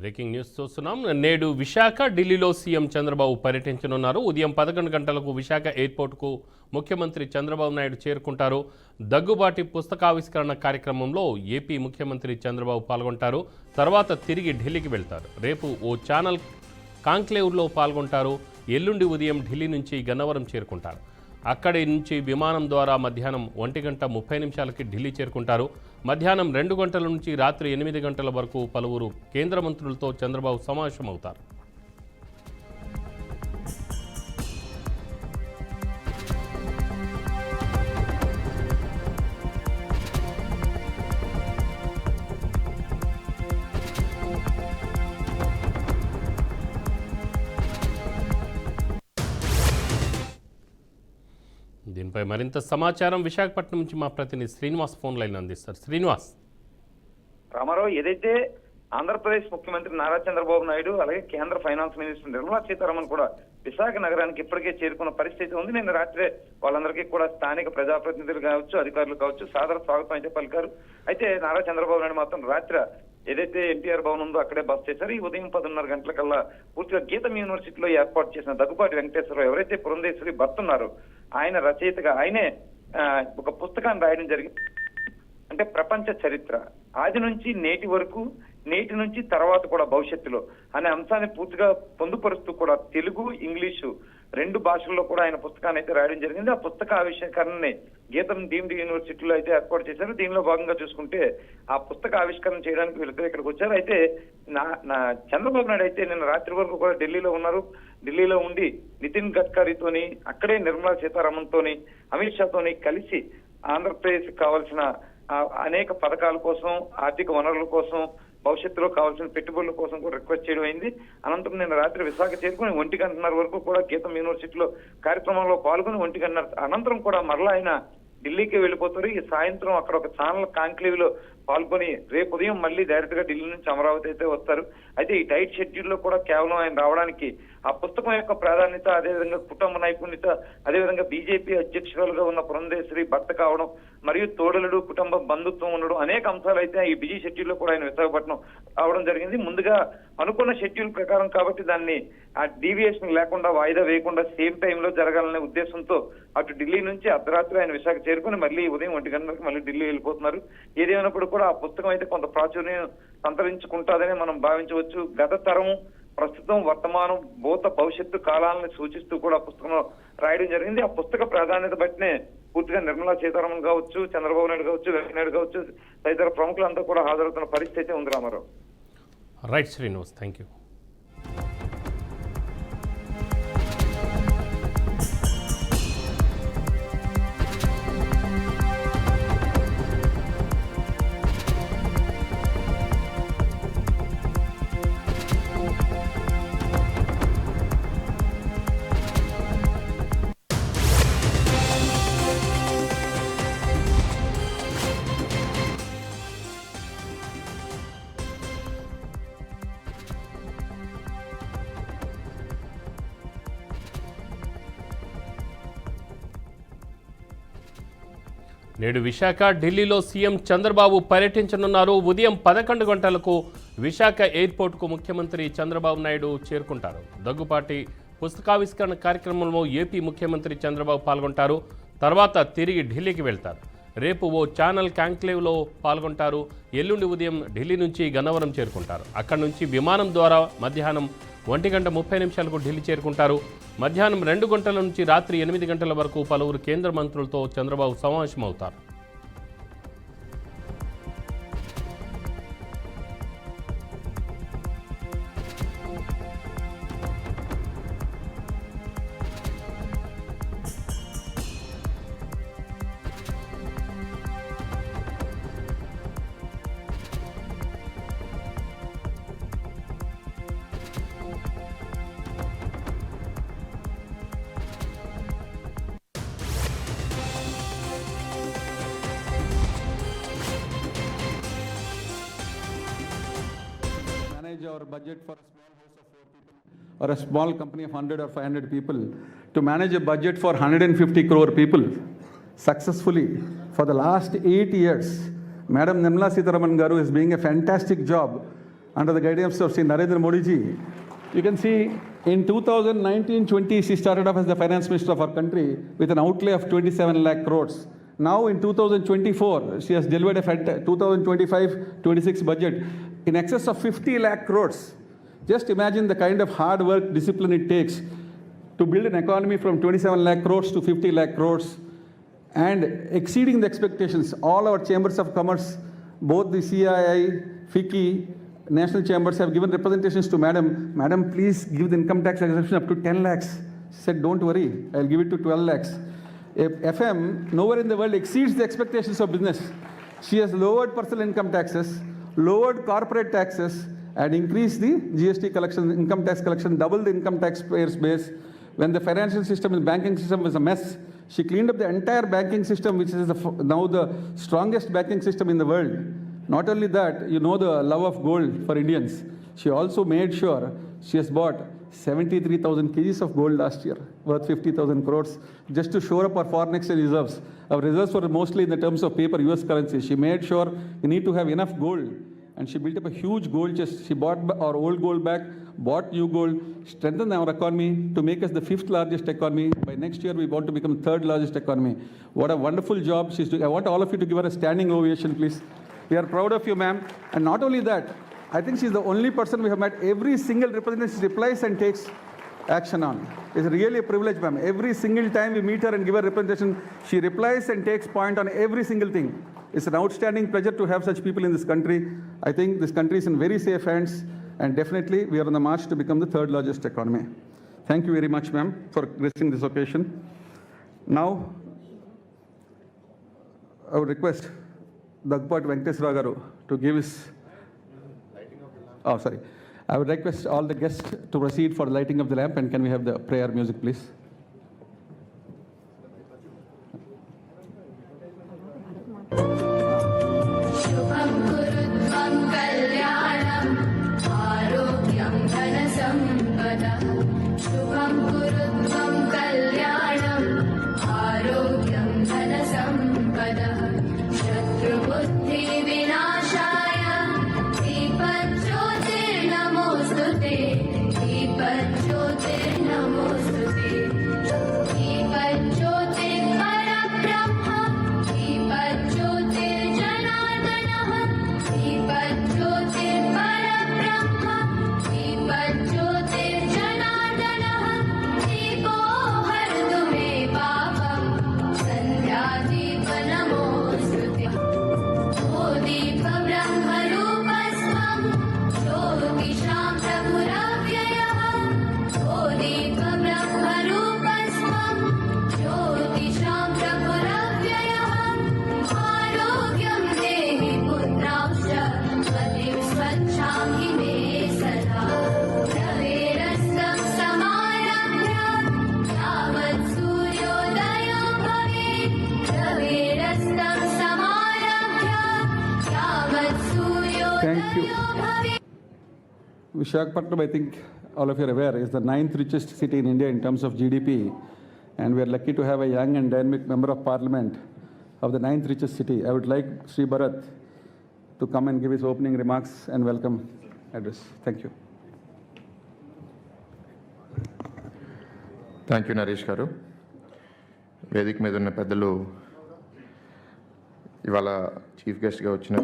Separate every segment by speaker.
Speaker 1: Breaking news చూస్తున్నాం. నేడు విశాఖ, ఢిల్లీలో సీఎం చంద్రబాబు పర్యటించనున్నారు. ఉదయం 11 గంటలకు విశాఖ ఎయిర్పోర్టుకు ముఖ్యమంత్రి చంద్రబాబు నాయుడు చేరుకుంటారు. దగ్గుబాటి పుస్తకావిష్కరణ కార్యక్రమంలో ఏపీ ముఖ్యమంత్రి చంద్రబాబు పాల్గొంటారు. తర్వాత తిరిగి ఢిల్లీకి వెళ్తారు. రేపు ఓ ఛానల్ కాంక్లేవ్లో పాల్గొంటారు. ఎల్లుండి ఉదయం ఢిల్లీ నుంచి గన్నవరం చేరుకుంటారు. అక్కడి నుంచి విమానం ద్వారా మధ్యాహ్నం 1:30 ఢిల్లీ చేరుకుంటారు. మధ్యాహ్నం 2 గంటల నుంచి రాత్రి 8 గంటల వరకు పలువురు కేంద్ర మంత్రులతో చంద్రబాబు సమావేశమవుతారు. దీనిపై మరింత సమాచారం విశాఖపట్నం నుంచి మా ప్రతినిధి శ్రీనివాస్ ఫోన్ లైన్ అందిస్తారు. శ్రీనివాస్.
Speaker 2: రామారావు, ఏదైతే ఆంధ్రప్రదేశ్ ముఖ్యమంత్రి నారా చంద్రబాబు నాయుడు అలాగే కేంద్ర ఫైనాన్స్ మినిస్టర్ నిర్మలా సీతారామన్ కూడా విశాఖ నగరానికి ఇప్పటికే చేరుకున్న పరిస్థితి ఉంది. నిన్న రాత్రే వాళ్ళందరికీ కూడా స్థానిక ప్రజాప్రతినిధులు కావచ్చు, అధికారులు కావచ్చు సాదర స్వాగతం అయితే పలికారు. అయితే నారా చంద్రబాబు నాయుడు మాత్రం రాత్రి ఏదైతే ఎన్టీఆర్ భవన్ ఉందో అక్కడే బస్ చేశారు. ఈ ఉదయం 10:30 గంటలకల్లా పూర్తిగా గీతం యూనివర్సిటీలో ఏర్పాటు చేసిన దగ్గుబాటి వెంకటేశ్వరరావు ఎవరైతే పురంధేశ్వరి భర్త ఉన్నారో ఆయన రచయితగా ఆయనే ఒక పుస్తకాన్ని రాయడం జరిగింది. అంటే ప్రపంచ చరిత్ర ఆది నుంచి నేటి వరకు, నేటి నుంచి తర్వాత కూడా భవిష్యత్తులో అనే అంశాన్ని పూర్తిగా పొందుపరుస్తూ కూడా తెలుగు, ఇంగ్లీషు 2 భాషల్లో కూడా ఆయన పుస్తకాన్ని అయితే రాయడం జరిగింది. ఆ పుస్తక ఆవిష్కరణని గీతం డీమ్డ్ యూనివర్సిటీలో అయితే ఏర్పాటు చేశారు. దీనిలో భాగంగా చూసుకుంటే ఆ పుస్తక ఆవిష్కరణ చేయడానికి వీళ్ళిద్దరు ఇక్కడికి వచ్చారు. అయితే నా చంద్రబాబు నాయుడు అయితే నిన్న రాత్రి వరకు కూడా ఢిల్లీలో ఉన్నారు. ఢిల్లీలో ఉండి నితిన్ గడ్కరీతోని, అక్కడే నిర్మలా సీతారామన్ తోని, అమిత్ షాతోని కలిసి ఆంధ్రప్రదేశ్ కావాల్సిన అనేక పథకాల కోసం, ఆర్థిక వనరుల కోసం, భవిష్యత్తులో కావాల్సిన పెట్టుబడుల కోసం కూడా రిక్వెస్ట్ చేయడం అయింది. అనంతరం నిన్న రాత్రి విశాఖ చేరుకుని 1:30 వరకు కూడా గీతం యూనివర్సిటీలో కార్యక్రమంలో పాల్గొని 1:30 అనంతరం కూడా మరలా ఆయన ఢిల్లీకి వెళ్ళిపోతారు. ఈ సాయంత్రం అక్కడ ఒక ఛానల్ కాంక్లేవ్ లో పాల్గొని రేపు ఉదయం మళ్ళీ డైరెక్ట్ గా ఢిల్లీ నుంచి అమరావతి అయితే వస్తారు. అయితే ఈ టైట్ షెడ్యూల్ లో కూడా కేవలం ఆయన రావడానికి ఆ పుస్తకం యొక్క ప్రాధాన్యత, అదేవిధంగా కుటుంబ నైపుణ్యత, అదేవిధంగా బీజేపీ అధ్యక్షురాలుగా ఉన్న పురంధేశ్వరి భర్త కావడం, మరియు తోడలుడు కుటుంబ బంధుత్వం ఉండడం, అనేక అంశాలు అయితే ఈ బిజీ షెడ్యూల్ లో కూడా ఆయన విశాఖపట్నం రావడం జరిగింది. ముందుగా అనుకున్న షెడ్యూల్ ప్రకారం కాబట్టి దాన్ని ఆ డీవియేషన్ లేకుండా, వాయిదా వేయకుండా సేమ్ టైంలో జరగాలనే ఉద్దేశంతో అటు ఢిల్లీ నుంచి అర్ధరాత్రి ఆయన విశాఖ చేరుకుని మళ్ళీ ఉదయం 1 గంటలకు మళ్ళీ ఢిల్లీ వెళ్ళిపోతున్నారు. ఏదేమైనప్పుడు కూడా ఆ పుస్తకం అయితే కొంత ప్రాచుర్యం సంతరించుకుంటాదని మనం భావించవచ్చు. గత తరం, ప్రస్తుతం, వర్తమానం, భూత, భవిష్యత్తు కాలాలను సూచిస్తూ కూడా పుస్తకంలో రాయడం జరిగింది. ఆ పుస్తక ప్రాధాన్యత బట్టినే పూర్తిగా నిర్మలా సీతారామన్ కావచ్చు, చంద్రబాబు నాయుడు కావచ్చు, వెంకయ్యనాయుడు కావచ్చు తదితర ప్రముఖులంతా కూడా హాజరవుతున్న పరిస్థితి ఉంది. Ramarao.
Speaker 1: Right Srinivas, thank you. నేడు విశాఖ, ఢిల్లీలో సీఎం చంద్రబాబు పర్యటించనున్నారు. ఉదయం 11 గంటలకు విశాఖ ఎయిర్పోర్టుకు ముఖ్యమంత్రి చంద్రబాబు నాయుడు చేరుకుంటారు. దగ్గుపాటి పుస్తకావిష్కరణ కార్యక్రమంలో ఏపీ ముఖ్యమంత్రి చంద్రబాబు పాల్గొంటారు. తర్వాత తిరిగి ఢిల్లీకి వెళ్తారు. రేపు ఓ ఛానల్ కాంక్లేవ్లో పాల్గొంటారు. ఎల్లుండి ఉదయం ఢిల్లీ నుంచి గన్నవరం చేరుకుంటారు. అక్కడి నుంచి విమానం ద్వారా మధ్యాహ్నం 1:30 ఢిల్లీ చేరుకుంటారు. మధ్యాహ్నం 2 గంటల నుంచి రాత్రి 8 గంటల వరకు పలువురు కేంద్ర మంత్రులతో Chandrababu సమావేశమవుతారు.
Speaker 3: Our budget for a small house of 4 people or a small company of 100 or 500 people to manage a budget for 150 crore people successfully for the last 8 years. Madam Nirmala Sitharaman Garu is doing a fantastic job under the guidance of Sri Narendra Modi ji. You can see in 2019-20, she started off as the finance minister of our country with an outlay of 27 lakh crores. Now in 2024, she has delivered a 2025-26 budget in excess of 50 lakh crores. Just imagine the kind of hard work, discipline it takes to build an economy from 27 lakh crores to 50 lakh crores and exceeding the expectations. All our chambers of commerce, both the CII, FICCI, national chambers have given representations to Madam. Madam, please give the income tax exemption up to 10 lakhs. She said, don't worry, I'll give it to 12 lakhs. FM, nowhere in the world exceeds the expectations of business. She has lowered personal income taxes, lowered corporate taxes, and increased the GST collection, income tax collection, doubled the income taxpayers base. When the financial system and banking system was a mess, she cleaned up the entire banking system, which is now the strongest banking system in the world. Not only that, you know the love of gold for Indians. She also made sure she has bought 73,000 kgs of gold last year, worth 50,000 crores, just to shore up our foreign exchange reserves. Our reserves were mostly in the terms of paper, US currency. She made sure we need to have enough gold. And she built up a huge gold chest. She bought our old gold back, bought new gold, strengthened our economy to make us the 5th largest economy. By next year, we want to become 3rd largest economy. What a wonderful job she's doing. I want all of you to give her a standing ovation, please. We are proud of you, ma'am. And not only that, I think she's the only person we have met. Every single representative she replies and takes action on. It's really a privilege, ma'am. Every single time we meet her and give her representation, she replies and takes point on every single thing. It's an outstanding pleasure to have such people in this country. I think this country is in very safe hands, and definitely we are on the march to become the 3rd largest economy. Thank you very much, ma'am, for gracing this occasion. Now, I would request Daggubati Venkateswara Garu to give his... Oh, sorry. I would request all the guests to proceed for lighting of the lamp, and can we have the prayer music, please? Thank you. Visakhapatnam, I think all of you are aware, is the 9th richest city in India in terms of GDP. And we are lucky to have a young and dynamic member of parliament of the 9th richest city. I would like Sri Bharat to come and give his opening remarks and welcome address. Thank you.
Speaker 4: Thank you Naresh గారు. వేదిక మీద ఉన్న పెద్దలు, ఇవాళ chief గెస్ట్గా వచ్చిన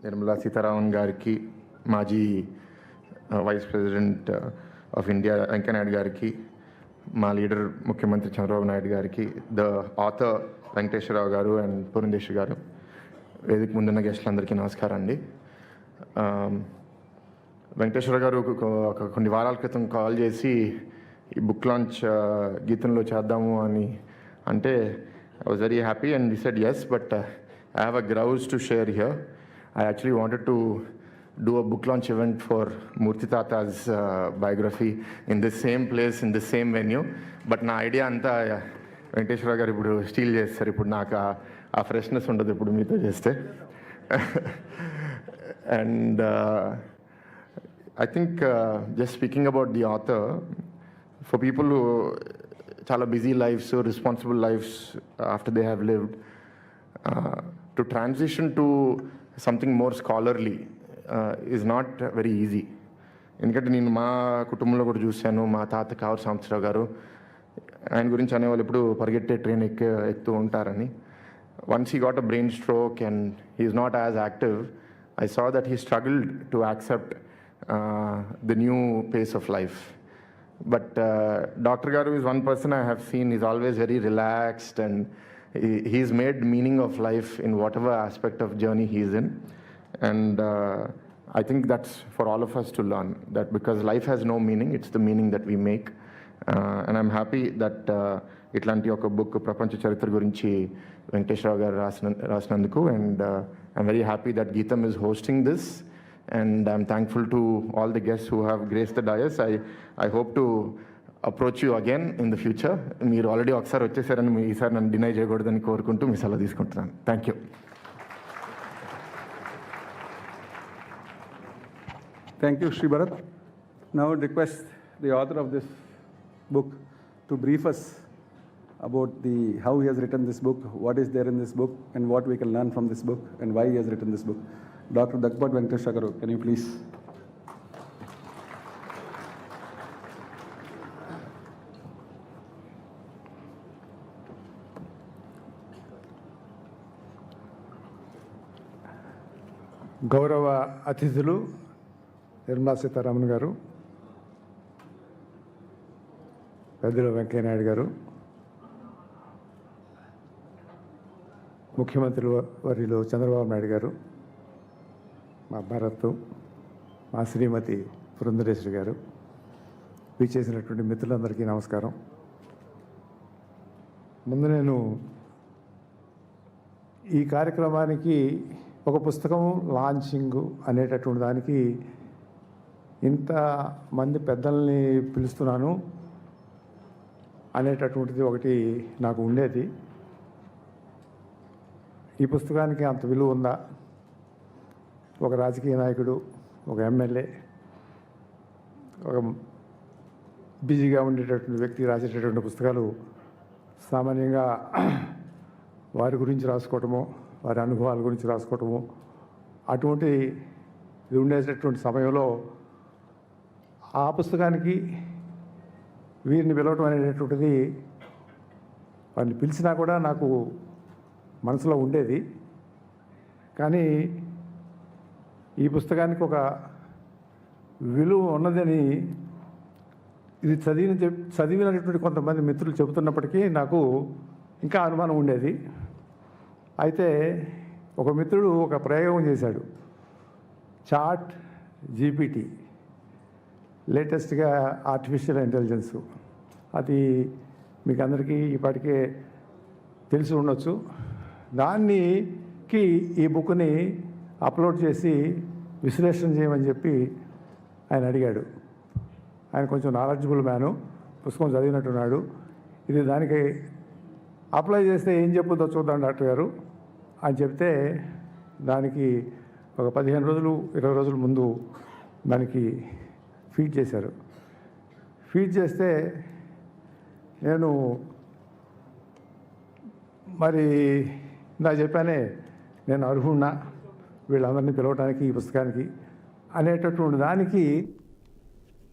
Speaker 4: నిర్మలా సీతారామన్ గారికి, మాజీ vice president of India Venkaiah Naidu గారికి, మా లీడర్ ముఖ్యమంత్రి చంద్రబాబు నాయుడు గారికి, ద ఆథర్ వెంకటేశ్వరరావు గారు అండ్ పురంధేశ్వరి గారు, వేదిక ముందున్న గెస్టులందరికీ నమస్కారం అండి. వెంకటేశ్వర గారు కొన్ని వారాల క్రితం కాల్ చేసి ఈ బుక్ లాంచ్ గీతంలో చేద్దాము అని అంటే I was very happy and we said yes, but I have a grouse to share here. I actually wanted to do a book launch event for Murthy Tata's biography in the same place, in the same venue. But నా idea అంతా వెంకటేశ్వర గారు ఇప్పుడు steel చేస్తారు. ఇప్పుడు నాకు ఆ freshness ఉండదు ఇప్పుడు మీతో చేస్తే. And I think just speaking about the author, for people who chala busy lives, so responsible lives after they have lived, to transition to something more scholarly is not very easy. ఎందుకంటే నేను మా కుటుంబంలో కూడా చూశాను. మా తాత కావూరు సాంబశివరావు గారు, ఆయన గురించి అనేవాళ్ళు ఎప్పుడు పరిగెట్టే ట్రైన్ ఎక్కుతూ ఉంటారని. Once he got a brain stroke and he is not as active, I saw that he struggled to accept the new pace of life. But Dr. Garu is one person I have seen, he's always very relaxed, and he's made meaning of life in whatever aspect of journey he is in. And I think that's for all of us to learn, that because life has no meaning, it's the meaning that we make. And I'm happy that ఇట్లాంటి ఒక book ప్రపంచ చరిత్ర గురించి వెంకటేశ్వరరావు గారు రాసినందుకు. And I'm very happy that GITAM is hosting this, and I'm thankful to all the guests who have graced the dais. I hope to approach you again in the future. మీరు already ఒకసారి వచ్చేసారని ఈసారి నన్ను డినై చేయకూడదని కోరుకుంటూ మీ సలహా తీసుకుంటున్నాను. Thank you.
Speaker 3: Thank you, Sri Bharat. Now I would request the author of this book to brief us about how he has written this book, what is there in this book, and what we can learn from this book, and why he has written this book. Dr. Daggubati Venkateshwara Garu, can you please?
Speaker 5: గౌరవ అతిథులు నిర్మలా సీతారామన్ గారు, పెద్దలు వెంకయ్యనాయుడు గారు, ముఖ్యమంత్రి వర్యులు చంద్రబాబు నాయుడు గారు, మా భరత్, మా శ్రీమతి పురంధరేశ్వరి గారు, విచ్చేసినటువంటి మిత్రులందరికీ నమస్కారం. ముందు నేను ఈ కార్యక్రమానికి ఒక పుస్తకం లాంచింగ్ అనేటటువంటి దానికి ఇంతమంది పెద్దల్ని పిలుస్తున్నాను అనేటటువంటిది ఒకటి నాకు ఉండేది. ఈ పుస్తకానికి అంత విలువ ఉందా? ఒక రాజకీయ నాయకుడు, ఒక ఎమ్మెల్యే, ఒక బిజీగా ఉండేటటువంటి వ్యక్తి రాసేటటువంటి పుస్తకాలు సామాన్యంగా వారి గురించి రాసుకోవటము, వారి అనుభవాల గురించి రాసుకోవటము, అటువంటి ఇది ఉండేటటువంటి సమయంలో ఆ పుస్తకానికి వీరిని పిలవటం అనేటటువంటిది వారిని పిలిచినా కూడా నాకు మనసులో ఉండేది. కానీ ఈ పుస్తకానికి ఒక విలువ ఉన్నదని ఇది చదివినటువంటి కొంతమంది మిత్రులు చెబుతున్నప్పటికీ నాకు ఇంకా అనుమానం ఉండేది. అయితే ఒక మిత్రుడు ఒక ప్రయోగం చేశాడు. చాట్ జీపీటీ, లేటెస్ట్గా ఆర్టిఫిషియల్ ఇంటెలిజెన్స్, అది మీకు అందరికీ ఇప్పటికే తెలిసి ఉండొచ్చు. దానికి ఈ బుక్ని అప్లోడ్ చేసి విశ్లేషణ చేయమని చెప్పి ఆయన అడిగాడు. ఆయన కొంచెం నాలెడ్జబుల్ మ్యాను, పుస్తకం చదివినట్టున్నాడు. ఇది దానికి అప్లై చేస్తే ఏం చెప్పుద్దో చూద్దాం డాక్టర్ గారు అని చెప్తే, దానికి ఒక 15 రోజులు 20 రోజుల ముందు దానికి ఫీడ్ చేశారు. ఫీడ్ చేస్తే నేను మరి నాకు చెప్పానే, నేను అర్హున్నా వీళ్ళందరినీ పిలవటానికి ఈ పుస్తకానికి అనేటటువంటి దానికి